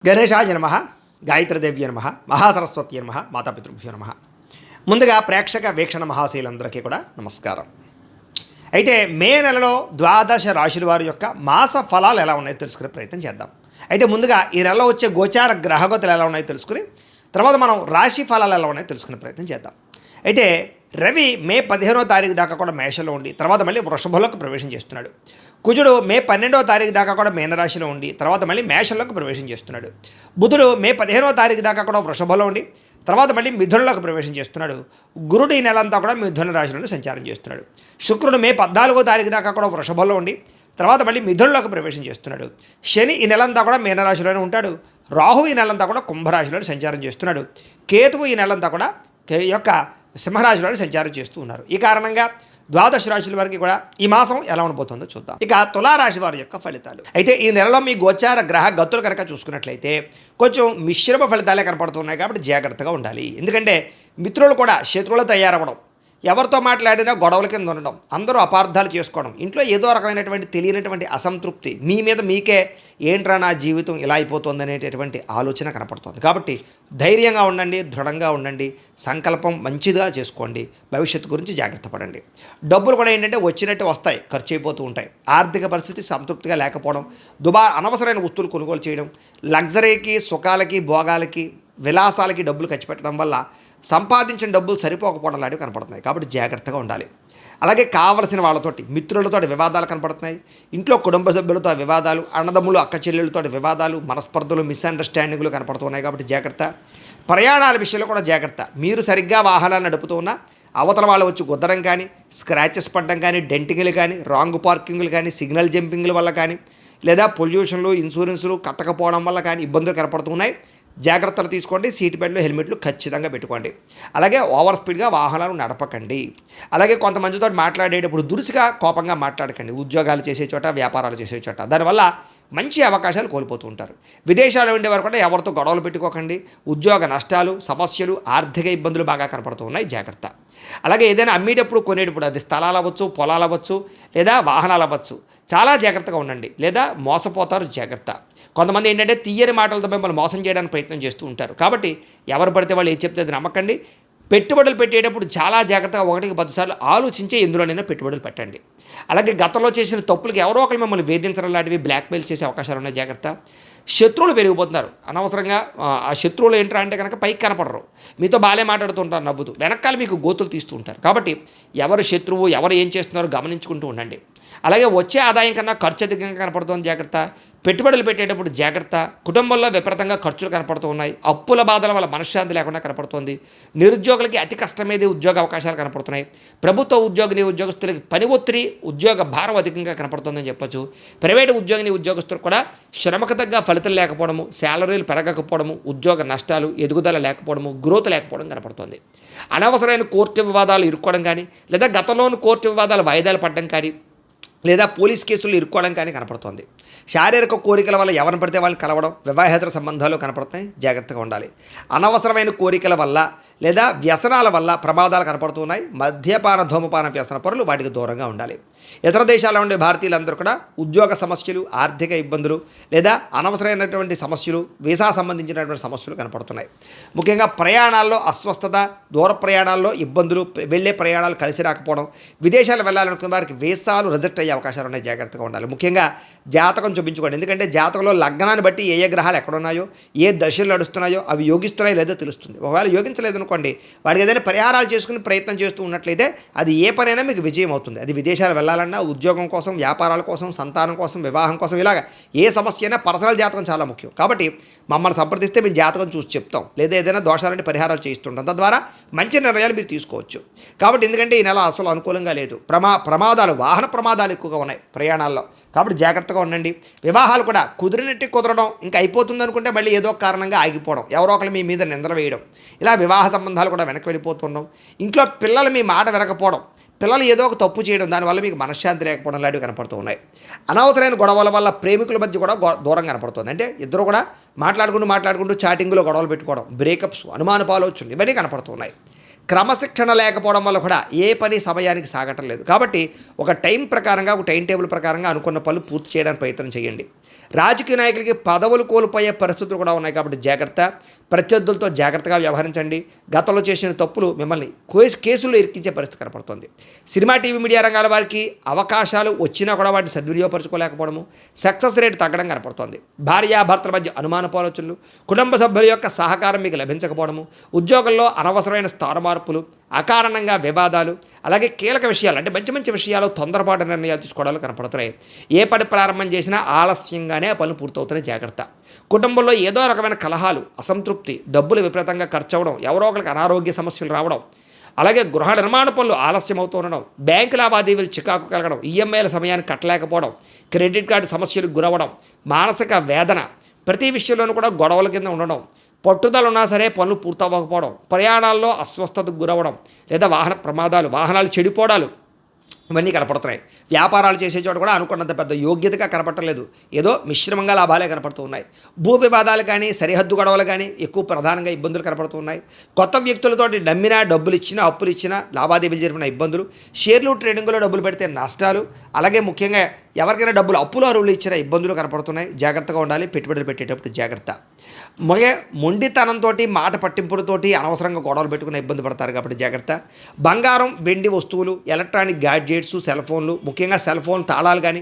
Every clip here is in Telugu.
గణేశాయ నమ, గాయత్రీదేవ్య నమ, మహాసరస్వతి నమ, మాతాపితృభ్యో నమ. ముందుగా ప్రేక్షక వీక్షణ మహాశీలందరికీ కూడా నమస్కారం. అయితే మే నెలలో ద్వాదశ రాశుల వారి యొక్క మాస ఫలాలు ఎలా ఉన్నాయో తెలుసుకునే ప్రయత్నం చేద్దాం. అయితే ముందుగా ఈ నెలలో వచ్చే గోచార గ్రహగతులు ఎలా ఉన్నాయో తెలుసుకుని తర్వాత మనం రాశి ఫలాలు ఎలా ఉన్నాయో తెలుసుకునే ప్రయత్నం చేద్దాం. అయితే రవి మే 15వ తారీఖు దాకా కూడా మేషంలో ఉండి తర్వాత మళ్ళీ వృషభంలోకి ప్రవేశం చేస్తున్నాడు. కుజుడు మే 12వ తారీఖు దాకా కూడా మీనరాశిలో ఉండి తర్వాత మళ్ళీ మేషంలోకి ప్రవేశం చేస్తున్నాడు. బుధుడు మే 15వ తారీఖు దాకా కూడా వృషభంలో ఉండి తర్వాత మళ్ళీ మిథునంలోకి ప్రవేశం చేస్తున్నాడు. గురుడు ఈ నెలంతా కూడా మిథున రాశిలోనే సంచారం చేస్తున్నాడు. శుక్రుడు మే 14వ తారీఖు దాకా కూడా వృషభంలో ఉండి తర్వాత మళ్ళీ మిథునంలోకి ప్రవేశం చేస్తున్నాడు. శని ఈ నెలంతా కూడా మీనరాశిలోనే ఉంటాడు. రాహు ఈ నెలంతా కూడా కుంభరాశిలోనే సంచారం చేస్తున్నాడు. కేతువు ఈ నెలంతా కూడా యొక్క సింహరాశిలో సంచారం చేస్తూ ఉన్నారు. ఈ కారణంగా ద్వాదశ రాశుల వారికి కూడా ఈ మాసం ఎలా ఉండబోతుందో చూద్దాం. ఇక తులారాశి వారి యొక్క ఫలితాలు. అయితే ఈ నెలలో మీ గోచార గ్రహ గతులు కనుక చూసుకున్నట్లయితే కొంచెం మిశ్రమ ఫలితాలే కనపడుతున్నాయి కాబట్టి జాగ్రత్తగా ఉండాలి. ఎందుకంటే మిత్రులు కూడా శత్రువులు తయారవ్వడం, ఎవరితో మాట్లాడినా గొడవల కింద ఉండడం, అందరూ అపార్థాలు చేసుకోవడం, ఇంట్లో ఏదో రకమైనటువంటి తెలియనటువంటి అసంతృప్తి, మీ మీద మీకే ఏంట్రా నా జీవితం ఇలా అయిపోతుంది అనేటటువంటి ఆలోచన కనపడుతుంది. కాబట్టి ధైర్యంగా ఉండండి, దృఢంగా ఉండండి, సంకల్పం మంచిగా చేసుకోండి, భవిష్యత్తు గురించి జాగ్రత్త పడండి. డబ్బులు కూడా ఏంటంటే వచ్చినట్టు వస్తాయి, ఖర్చు అయిపోతూ ఉంటాయి. ఆర్థిక పరిస్థితి సంతృప్తిగా లేకపోవడం, అనవసరమైన వస్తువులు కొనుగోలు చేయడం, లగ్జరీకి, సుఖాలకి, భోగాలకి, విలాసాలకి డబ్బులు ఖర్చు పెట్టడం వల్ల సంపాదించిన డబ్బులు సరిపోకపోవడం లాంటివి కనపడుతున్నాయి. కాబట్టి జాగ్రత్తగా ఉండాలి. అలాగే కావలసిన వాళ్ళతోటి మిత్రులతో వివాదాలు కనపడుతున్నాయి. ఇంట్లో కుటుంబ సభ్యులతో వివాదాలు, అన్నదమ్ములు అక్క చెల్లెలతో వివాదాలు, మనస్పర్ధలు, మిస్అండర్స్టాండింగ్లు కనపడుతున్నాయి. కాబట్టి జాగ్రత్త. ప్రయాణాల విషయంలో కూడా జాగ్రత్త. మీరు సరిగ్గా వాహనాలు నడుపుతూ ఉన్నా అవతల వాళ్ళు వచ్చి గుద్దడం కానీ, స్క్రాచెస్ పడడం కానీ, డెంటింగ్లు కానీ, రాంగ్ పార్కింగ్లు కానీ, సిగ్నల్ జంపింగ్ల వల్ల కానీ, లేదా పొల్యూషన్లు, ఇన్సూరెన్సులు కట్టకపోవడం వల్ల కానీ ఇబ్బందులు కనపడుతున్నాయి. జాగ్రత్తలు తీసుకోండి. సీట్ బెల్ట్లు, హెల్మెట్లు ఖచ్చితంగా పెట్టుకోండి. అలాగే ఓవర్ స్పీడ్గా వాహనాలు నడపకండి. అలాగే కొంతమందితో మాట్లాడేటప్పుడు దురుసుగా, కోపంగా మాట్లాడకండి. ఉద్యోగాలు చేసే చోట, వ్యాపారాలు చేసే చోట దానివల్ల మంచి అవకాశాలు కోల్పోతూ ఉంటారు. విదేశాలు ఉండేవారు కూడా ఎవరితో గొడవలు పెట్టుకోకండి. ఉద్యోగ నష్టాలు, సమస్యలు, ఆర్థిక ఇబ్బందులు బాగా కనపడుతూ ఉన్నాయి. జాగ్రత్త. అలాగే ఏదైనా అమ్మేటప్పుడు, కొనేటప్పుడు అది స్థలాలు అవ్వచ్చు, పొలాలు అవ్వచ్చు, లేదా వాహనాలు అవ్వచ్చు, చాలా జాగ్రత్తగా ఉండండి, లేదా మోసపోతారు. జాగ్రత్త. కొంతమంది ఏంటంటే తీయని మాటలతో మిమ్మల్ని మోసం చేయడానికి ప్రయత్నం చేస్తూ ఉంటారు. కాబట్టి ఎవరు పడితే వాళ్ళు ఏం చెప్తే అది నమ్మకండి. పెట్టుబడులు పెట్టేటప్పుడు చాలా జాగ్రత్తగా 1-10 సార్లు ఆలోచించే ఎందులోనైనా పెట్టుబడులు పెట్టండి. అలాగే గతంలో చేసిన తప్పులకి ఎవరో ఒకరు మిమ్మల్ని వేధించడం లాంటివి, బ్లాక్మెయిల్ చేసే అవకాశాలు ఉన్నాయి. జాగ్రత్త. శత్రువులు పెరిగిపోతున్నారు అనవసరంగా. ఆ శత్రువులు ఏంట్రా అంటే కనుక పైకి కనపడరు, మీతో బాగానే మాట్లాడుతుంటారు నవ్వుతూ, వెనకాల మీకు గోతులు తీస్తూ ఉంటారు. కాబట్టి ఎవరు శత్రువు, ఎవరు ఏం చేస్తున్నారో గమనించుకుంటూ ఉండండి. అలాగే వచ్చే ఆదాయం కన్నా ఖర్చు అధికంగా కనపడుతుంది. జాగ్రత్త. పెట్టుబడులు పెట్టేటప్పుడు జాగ్రత్త. కుటుంబంలో విపరీతంగా ఖర్చులు కనపడుతూ ఉన్నాయి. అప్పుల బాధల వల్ల మనశ్శాంతి లేకుండా కనపడుతుంది. నిరుద్యోగులకి అతి కష్టమేది ఉద్యోగ అవకాశాలు కనపడుతున్నాయి. ప్రభుత్వ ఉద్యోగస్తులకి పని ఒత్తిడి, ఉద్యోగ భారం అధికంగా కనపడుతుందని చెప్పొచ్చు. ప్రైవేటు ఉద్యోగస్తులకు కూడా శ్రమకు తగ్గ ఫలితం లేకపోవడము, శాలరీలు పెరగకపోవడము, ఉద్యోగ నష్టాలు, ఎదుగుదల లేకపోవడము, గ్రోత్ లేకపోవడం కనపడుతుంది. అనవసరమైన కోర్టు వివాదాలు ఇరుక్కోవడం కానీ, లేదా గతంలోని కోర్టు వివాదాలు వాయిదాలు పడడం కానీ, లేదా పోలీస్ కేసులు ఇరుక్కోవడం కానీ కనపడుతోంది. శారీరక కోరికల వల్ల ఎవరిని పడితే వాళ్ళని కలవడం, వివాహేతర సంబంధాలు కనపడుతున్నాయి. జాగ్రత్తగా ఉండాలి. అనవసరమైన కోరికల వల్ల లేదా వ్యసనాల వల్ల ప్రమాదాలు కనపడుతున్నాయి. మద్యపాన, ధూమపాన వ్యసన పరులు వాటికి దూరంగా ఉండాలి. ఇతర దేశాల్లో ఉండే భారతీయులందరూ కూడా ఉద్యోగ సమస్యలు, ఆర్థిక ఇబ్బందులు, లేదా అనవసరమైనటువంటి సమస్యలు, వీసా సంబంధించినటువంటి సమస్యలు కనపడుతున్నాయి. ముఖ్యంగా ప్రయాణాల్లో అస్వస్థత, దూర ప్రయాణాల్లో ఇబ్బందులు, వెళ్ళే ప్రయాణాలు కలిసి రాకపోవడం, విదేశాలు వెళ్ళాలనుకున్న వారికి వీసాలు రిజెక్ట్ అయ్యే అవకాశాలు ఉన్నాయి. జాగ్రత్తగా ఉండాలి. ముఖ్యంగా జాతకం చూపించుకోండి. ఎందుకంటే జాతకంలో లగ్నాన్ని బట్టి ఏ గ్రహాలు ఎక్కడున్నాయో, ఏ దశలు నడుస్తున్నాయో అవి యోగిస్తున్నాయో లేదో తెలుస్తుంది. ఒకవేళ యోగించలేదు అనుకోండి, వాడికి ఏదైనా పరిహారాలు చేసుకుని ప్రయత్నం చేస్తూ ఉన్నట్లయితే అది ఏ పనైనా మీకు విజయం అవుతుంది. అది విదేశాలు వెళ్ళాలన్నా, ఉద్యోగం కోసం, వ్యాపారాల కోసం, సంతానం కోసం, వివాహం కోసం, ఇలాగ ఏ సమస్య అయినా పర్సనల్ జాతకం చాలా ముఖ్యం. కాబట్టి మమ్మల్ని సంప్రదిస్తే మేము జాతకం చూసి చెప్తాం, లేదా ఏదైనా దోషాలంటే పరిహారాలు చేయిస్తుంటాం. తద్వారా మంచి నిర్ణయాలు మీరు తీసుకోవచ్చు. కాబట్టి ఎందుకంటే ఈ నెల అసలు అనుకూలంగా లేదు. ప్రమాదాలు, వాహన ప్రమాదాలు ఎక్కువగా ఉన్నాయి ప్రయాణాల్లో. కాబట్టి జాగ్రత్తగా ఉండండి. వివాహాలు కూడా కుదిరినట్టు కుదరడం, ఇంకా అయిపోతుంది అనుకుంటే మళ్ళీ ఏదో కారణంగా ఆగిపోవడం, ఎవరో ఒకరు మీ మీద నిందలు వేయడం, ఇలా వివాహ సంబంధాలు కూడా వెనక్కి వెళ్ళిపోతుండడం, ఇంట్లో పిల్లలు మీ మాట వినకపోవడం, పిల్లలు ఏదో ఒక తప్పు చేయడం, దానివల్ల మీకు మనశ్శాంతి లేకపోవడం లాంటివి కనపడుతూ ఉన్నాయి. అనవసరమైన గొడవల వల్ల ప్రేమికుల మధ్య కూడా దూరం కనపడుతుంది. అంటే ఇద్దరు కూడా మాట్లాడుకుంటూ చాటింగ్లో గొడవలు పెట్టుకోవడం, బ్రేకప్స్, అనుమానపు ఆలోచనలు ఇవన్నీ కనపడుతున్నాయి. క్రమశిక్షణ లేకపోవడం వల్ల కూడా ఏ పని సమయానికి సాగటం లేదు. కాబట్టి ఒక టైం ప్రకారంగా, ఒక టైం టేబుల్ ప్రకారంగా అనుకున్న పనులు పూర్తి చేయడానికి ప్రయత్నం చేయండి. రాజకీయ నాయకులకి పదవులు కోల్పోయే పరిస్థితులు కూడా ఉన్నాయి కాబట్టి జాగ్రత్త. ప్రత్యర్థులతో జాగ్రత్తగా వ్యవహరించండి. గతంలో చేసిన తప్పులు మిమ్మల్ని కేసుల్లో ఇరికించే పరిస్థితి కనపడుతుంది. సినిమా, టీవీ, మీడియా రంగాల వారికి అవకాశాలు వచ్చినా కూడా వాటిని సద్వినియోగపరచుకోలేకపోవడము, సక్సెస్ రేట్ తగ్గడం కనపడుతోంది. భార్యాభర్తల మధ్య అనుమాన ఆలోచనలు, కుటుంబ సభ్యుల యొక్క సహకారం మీకు లభించకపోవడము, ఉద్యోగంలో అనవసరమైన స్థాన మార్పులు, అకారణంగా వివాదాలు, అలాగే కీలక విషయాలు అంటే మంచి మంచి విషయాలు తొందరపాటు నిర్ణయాలు తీసుకోవడాలు కనపడుతున్నాయి. ఏ పని ప్రారంభం చేసినా ఆలస్యంగానే ఆ పనులు పూర్తవుతున్నాయి. జాగ్రత్త. కుటుంబంలో ఏదో రకమైన కలహాలు, అసంతృప్తి, డబ్బులు విపరీతంగా ఖర్చు అవ్వడం, ఎవరో ఒకరికి అనారోగ్య సమస్యలు రావడం, అలాగే గృహ నిర్మాణ పనులు ఆలస్యం అవుతూ ఉండడం, బ్యాంకు లావాదేవీలు చికాకు కలగడం, ఈఎంఐల సమయాన్ని కట్టలేకపోవడం, క్రెడిట్ కార్డు సమస్యలకు గురవడం, మానసిక వేదన, ప్రతి విషయంలోనూ కూడా గొడవల కింద ఉండడం, పట్టుదల ఉన్నా సరే పనులు పూర్తవ్వకపోవడం, ప్రయాణాల్లో అస్వస్థతకు గురవడం, లేదా వాహన ప్రమాదాలు, వాహనాలు చెడిపోవడాలు ఇవన్నీ కనపడుతున్నాయి. వ్యాపారాలు చేసే చోట కూడా అనుకున్నంత పెద్ద యోగ్యతగా కనపడలేదు. ఏదో మిశ్రమంగా లాభాలే కనపడుతూ ఉన్నాయి. భూ వివాదాలు కానీ, సరిహద్దు గొడవలు కానీ ఎక్కువ ప్రధానంగా ఇబ్బందులు కనపడుతూ ఉన్నాయి. కొత్త వ్యక్తులతోటి నమ్మినా, డబ్బులు ఇచ్చినా, అప్పులు ఇచ్చినా, లావాదేవీలు జరిపిన ఇబ్బందులు, షేర్లు ట్రేడింగ్లో డబ్బులు పెడితే నష్టాలు, అలాగే ముఖ్యంగా ఎవరికైనా డబ్బులు అప్పులు అరువులు ఇచ్చిన ఇబ్బందులు కనపడుతున్నాయి. జాగ్రత్తగా ఉండాలి. పెట్టుబడులు పెట్టేటప్పుడు జాగ్రత్త. మొండితనంతో, మాట పట్టింపులతోటి అనవసరంగా గొడవలు పెట్టుకుని ఇబ్బంది పడతారు కాబట్టి జాగ్రత్త. బంగారం, వెండి వస్తువులు, ఎలక్ట్రానిక్ గ్యాడ్జెట్స్, సెల్ ఫోన్లు, ముఖ్యంగా సెల్ ఫోన్ తాళాలు కానీ,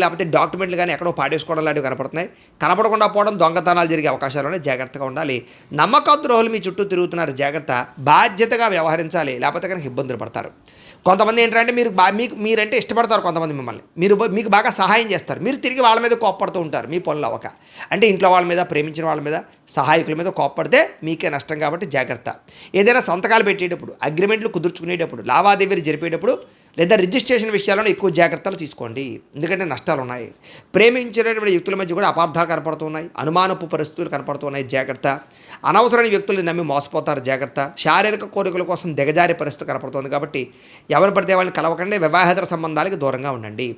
లేకపోతే డాక్యుమెంట్లు కానీ ఎక్కడో పాడేసుకోవడం లాంటివి కనపడుతున్నాయి. కనపడకుండా పోవడం, దొంగతనాలు జరిగే అవకాశాలు ఉన్నాయి. జాగ్రత్తగా ఉండాలి. నమ్మకద్రోహులు మీ చుట్టూ తిరుగుతున్నారు. జాగ్రత్త. బాధ్యతగా వ్యవహరించాలి, లేకపోతే కనుక ఇబ్బందులు పడతారు. కొంతమంది ఏంటంటే మీరంటే ఇష్టపడతారు. కొంతమంది మిమ్మల్ని మీకు బాగా సహాయం చేస్తారు. మీరు తిరిగి వాళ్ళ మీద కోప్పడుతూ ఉంటారు. మీ పనులు అవ్వక అంటే ఇంట్లో వాళ్ళ మీద, ప్రేమించిన వాళ్ళ మీద, సహాయకుల మీద కోప్పడితే మీకే నష్టం కాబట్టి జాగ్రత్త. ఏదైనా సంతకాలు పెట్టేటప్పుడు, అగ్రిమెంట్లు కుదుర్చుకునేటప్పుడు, లావాదేవీలు జరిపేటప్పుడు లేదా రిజిస్ట్రేషన్ విషయాలను ఎక్కువ జాగ్రత్తలు తీసుకోండి. ఎందుకంటే నష్టాలు ఉన్నాయి. ప్రేమించినటువంటి వ్యక్తుల మధ్య కూడా అపార్థాలు కనపడుతున్నాయి. అనుమానపు పరిస్థితులు కనపడుతున్నాయి. జాగ్రత్త. అనవసరమైన వ్యక్తులను నమ్మి మోసపోతారు. జాగ్రత్త. శారీరక కోరికల కోసం దిగజారే పరిస్థితి కనపడుతుంది కాబట్టి ఎవరు పడితే వాళ్ళని కలవకండి. వివాహేతర సంబంధాలకు దూరంగా ఉండండి.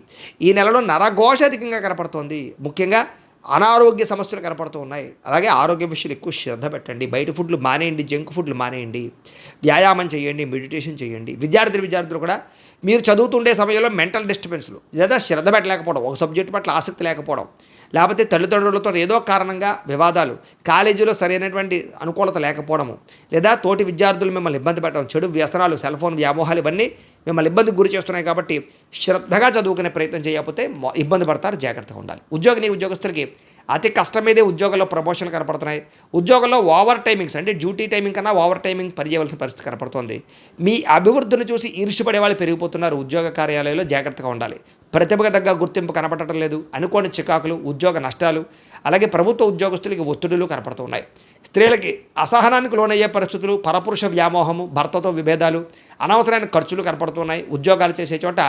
ఈ నెలలో నరఘోష అధికంగా కనపడుతోంది. ముఖ్యంగా అనారోగ్య సమస్యలు కనపడుతూ ఉన్నాయి. అలాగే ఆరోగ్య విషయాలు ఎక్కువ శ్రద్ధ పెట్టండి. బయట ఫుడ్లు మానేయండి, జంక్ ఫుడ్లు మానేయండి, వ్యాయామం చేయండి, మెడిటేషన్ చేయండి. విద్యార్థులు కూడా మీరు చదువుతుండే సమయంలో మెంటల్ డిస్టర్బెన్స్లు లేదా శ్రద్ధ పెట్టలేకపోవడం, ఒక సబ్జెక్టు పట్ల ఆసక్తి లేకపోవడం, లేకపోతే తల్లిదండ్రులతో ఏదో కారణంగా వివాదాలు, కాలేజీలో సరైనటువంటి అనుకూలత లేకపోవడము, లేదా తోటి విద్యార్థులు మిమ్మల్ని ఇబ్బంది పెట్టడం, చెడు వ్యసనాలు, సెల్ ఫోన్ వ్యామోహాలు ఇవన్నీ మిమ్మల్ని ఇబ్బందికి గురి చేస్తున్నాయి. కాబట్టి శ్రద్ధగా చదువుకునే ప్రయత్నం చేయకపోతే ఇబ్బంది పడతారు. జాగ్రత్తగా ఉండాలి. ఉద్యోగస్తులకి అతి కష్టమేదే ఉద్యోగంలో ప్రమోషన్లు కనపడుతున్నాయి. ఉద్యోగంలో ఓవర్ టైమింగ్స్ అంటే డ్యూటీ టైమింగ్ కన్నా ఓవర్ టైమింగ్ పనిచేయవలసిన పరిస్థితి కనపడుతోంది. మీ అభివృద్ధిని చూసి ఈర్ష్యపడే వాళ్ళు పెరిగిపోతున్నారు. ఉద్యోగ కార్యాలయంలో జాగ్రత్తగా ఉండాలి. ప్రతిభకు తగ్గ గుర్తింపు కనపడటం లేదు. అనుకోని చికాకులు, ఉద్యోగ నష్టాలు, అలాగే ప్రభుత్వ ఉద్యోగస్తులకి ఒత్తిడులు కనపడుతున్నాయి. స్త్రీలకి అసహనానికి లోనయ్యే పరిస్థితులు, పరపురుష వ్యామోహము, భర్తతో విభేదాలు, అనవసరమైన ఖర్చులు కనపడుతున్నాయి. ఉద్యోగాలు చేసే చోట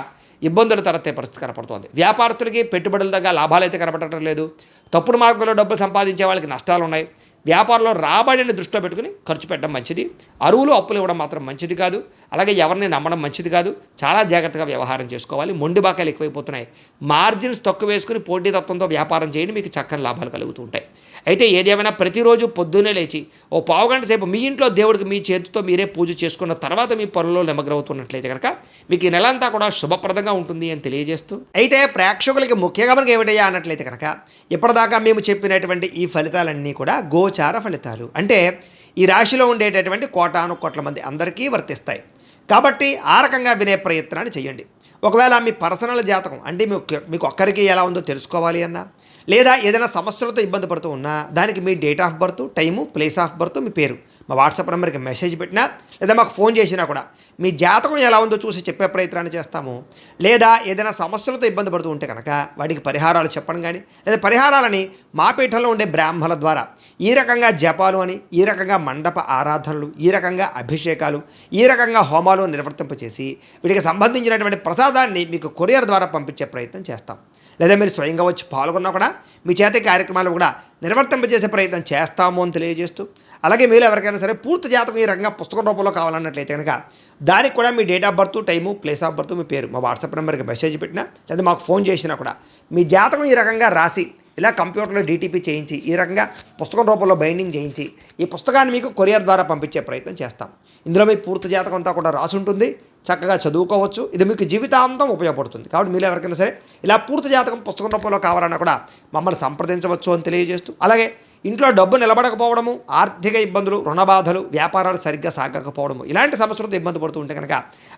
ఇబ్బందులు తలెత్తే పరిస్థితి కనపడుతోంది. వ్యాపారస్తులకి పెట్టుబడుల దగ్గర లాభాలు అయితే కనపడటం లేదు. తప్పుడు మార్గంలో డబ్బులు సంపాదించే వాళ్ళకి నష్టాలు ఉన్నాయి. వ్యాపారంలో రాబడిని దృష్టిలో పెట్టుకుని ఖర్చు పెట్టడం మంచిది. అరువులు, అప్పులు ఇవ్వడం మాత్రం మంచిది కాదు. అలాగే ఎవరిని నమ్మడం మంచిది కాదు. చాలా జాగ్రత్తగా వ్యవహారం చేసుకోవాలి. మొండి బాకాలు ఎక్కువైపోతున్నాయి. మార్జిన్స్ తక్కువ వేసుకుని పోటీతత్వంతో వ్యాపారం చేయండి. మీకు చక్కని లాభాలు కలుగుతూ ఉంటాయి. అయితే ఏదేమైనా ప్రతిరోజు పొద్దున్నే లేచి ఓ పావుగంట సేపు మీ ఇంట్లో దేవుడికి మీ చేతితో మీరే పూజ చేసుకున్న తర్వాత మీ పనుల్లో నిమగ్నమవుతున్నట్లయితే కనుక మీకు ఈ నెల అంతా కూడా శుభప్రదంగా ఉంటుంది అని తెలియజేస్తూ, అయితే ప్రేక్షకులకి ముఖ్యంగా మనకి ఏమిటయ్యా అన్నట్లయితే కనుక ఇప్పటిదాకా మేము చెప్పినటువంటి ఈ ఫలితాలన్నీ కూడా గోచార ఫలితాలు. అంటే ఈ రాశిలో ఉండేటటువంటి కోటాను కోట్ల మంది అందరికీ వర్తిస్తాయి. కాబట్టి ఆ రకంగా వినే ప్రయత్నాన్ని చేయండి. ఒకవేళ మీ పర్సనల్ జాతకం అంటే మీకు ఒక్కరికి ఎలా ఉందో తెలుసుకోవాలి అన్నా, లేదా ఏదైనా సమస్యలతో ఇబ్బంది పడుతూ ఉన్నా దానికి మీ date of birth, time, place of birth, మీ పేరు మా వాట్సాప్ నెంబర్కి మెసేజ్ పెట్టినా లేదా మాకు ఫోన్ చేసినా కూడా మీ జాతకం ఎలా ఉందో చూసి చెప్పే ప్రయత్నాన్ని చేస్తాము. లేదా ఏదైనా సమస్యలతో ఇబ్బంది పడుతూ ఉంటే కనుక వాటికి పరిహారాలు చెప్పడం కానీ, లేదా పరిహారాలని మా పీఠంలో ఉండే బ్రాహ్మణుల ద్వారా ఈ రకంగా జపాలు అని, ఈ రకంగా మండప ఆరాధనలు, ఈ రకంగా అభిషేకాలు, ఈ రకంగా హోమాలు నిర్వర్తింపచేసి వీటికి సంబంధించినటువంటి ప్రసాదాన్ని మీకు కొరియర్ ద్వారా పంపించే ప్రయత్నం చేస్తాం. లేదా మీరు స్వయంగా వచ్చి పాల్గొన్నా కూడా మీ చేతి కార్యక్రమాలు కూడా నిర్వర్తింపజేసే ప్రయత్నం చేస్తాము అని తెలియజేస్తూ, అలాగే మీరు ఎవరికైనా సరే పూర్తి జాతకం ఈ రకంగా పుస్తకం రూపంలో కావాలన్నట్లయితే కనుక దానికి కూడా మీ date of birth, time, place of birth, మీ పేరు మా వాట్సాప్ నెంబర్కి మెసేజ్ పెట్టినా లేదా మాకు ఫోన్ చేసినా కూడా మీ జాతకం ఈ రకంగా రాసి ఇలా కంప్యూటర్లో డీటీపీ చేయించి ఈ రకంగా పుస్తకం రూపంలో బైండింగ్ చేయించి ఈ పుస్తకాన్ని మీకు కొరియర్ ద్వారా పంపించే ప్రయత్నం చేస్తాం. ఇందులో మీ పూర్తి జాతకం అంతా కూడా రాసి ఉంటుంది. చక్కగా చదువుకోవచ్చు. ఇది మీకు జీవితాంతం ఉపయోగపడుతుంది. కాబట్టి మీరు ఎవరికైనా సరే ఇలా పూర్తి జాతకం పుస్తకం రూపంలో కావాలన్నా కూడా మమ్మల్ని సంప్రదించవచ్చు అని తెలియజేస్తూ, అలాగే ఇంట్లో డబ్బు నిలబడకపోవడము, ఆర్థిక ఇబ్బందులు, రుణ బాధలు, వ్యాపారాలు సరిగ్గా సాగకపోవడము, ఇలాంటి సమస్యలతో ఇబ్బంది పడుతూ ఉంటే కనుక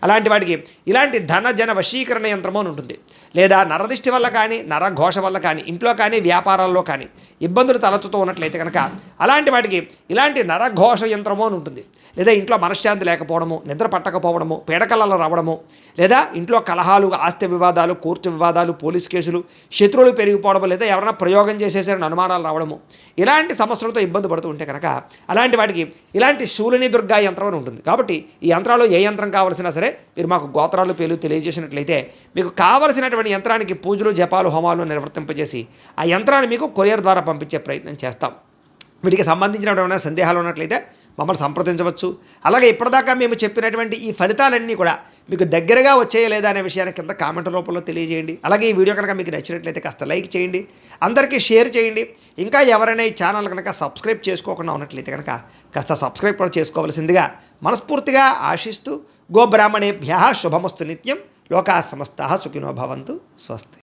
అలాంటి వాటికి ఇలాంటి ధన జన వశీకరణ యంత్రము అని ఉంటుంది. లేదా నరదిష్టి వల్ల కానీ, నరఘోష వల్ల కానీ, ఇంట్లో కానీ వ్యాపారాల్లో కానీ ఇబ్బందులు తలెత్తుతూ ఉన్నట్లయితే కనుక అలాంటి వాటికి ఇలాంటి నరఘోష యంత్రము అని ఉంటుంది. లేదా ఇంట్లో మనశ్శాంతి లేకపోవడము, నిద్ర పట్టకపోవడము, పీడకలలు రావడము, లేదా ఇంట్లో కలహాలు, ఆస్తి వివాదాలు, కోర్టు వివాదాలు, పోలీస్ కేసులు, శత్రువులు పెరిగిపోవడము, లేదా ఎవరైనా ప్రయోగం చేసేసారని అనుమానాలు రావడము, ఇలాంటి సమస్యలతో ఇబ్బంది పడుతూ ఉంటే కనుక అలాంటి వాటికి ఇలాంటి శూలిని దుర్గా యంత్రం అని ఉంటుంది. కాబట్టి ఈ యంత్రాలు ఏ యంత్రం కావాల్సినా సరే మీరు మాకు గోత్రాలు పేర్లు తెలియజేసినట్లయితే మీకు కావలసినటువంటి యంత్రానికి పూజలు, జపాలు, హోమాలు నిర్వర్తింపజేసి ఆ యంత్రాన్ని మీకు కొరియర్ ద్వారా పంపించే ప్రయత్నం చేస్తాం. వీటికి సంబంధించినటువంటి సందేహాలు ఉన్నట్లయితే మమ్మల్ని సంప్రదించవచ్చు. అలాగే ఇప్పటిదాకా మేము చెప్పినటువంటి ఈ ఫలితాలన్నీ కూడా మీకు దగ్గరగా వచ్చేయా లేదా అనే విషయాన్ని కింద కామెంట్ రూపంలో తెలియజేయండి. అలాగే ఈ వీడియో కనుక మీకు నచ్చినట్లయితే కాస్త లైక్ చేయండి, అందరికీ షేర్ చేయండి. ఇంకా ఎవరైనా ఈ ఛానల్ కనుక సబ్స్క్రైబ్ చేసుకోకుండా ఉన్నట్లయితే కనుక కాస్త సబ్స్క్రైబ్ కూడా చేసుకోవాల్సిందిగా మనస్ఫూర్తిగా ఆశిస్తూ, గోబ్రాహ్మణేభ్యః శుభమస్తు నిత్యం, లోకాః సమస్తాః సుఖినో భవంతు. స్వస్తి.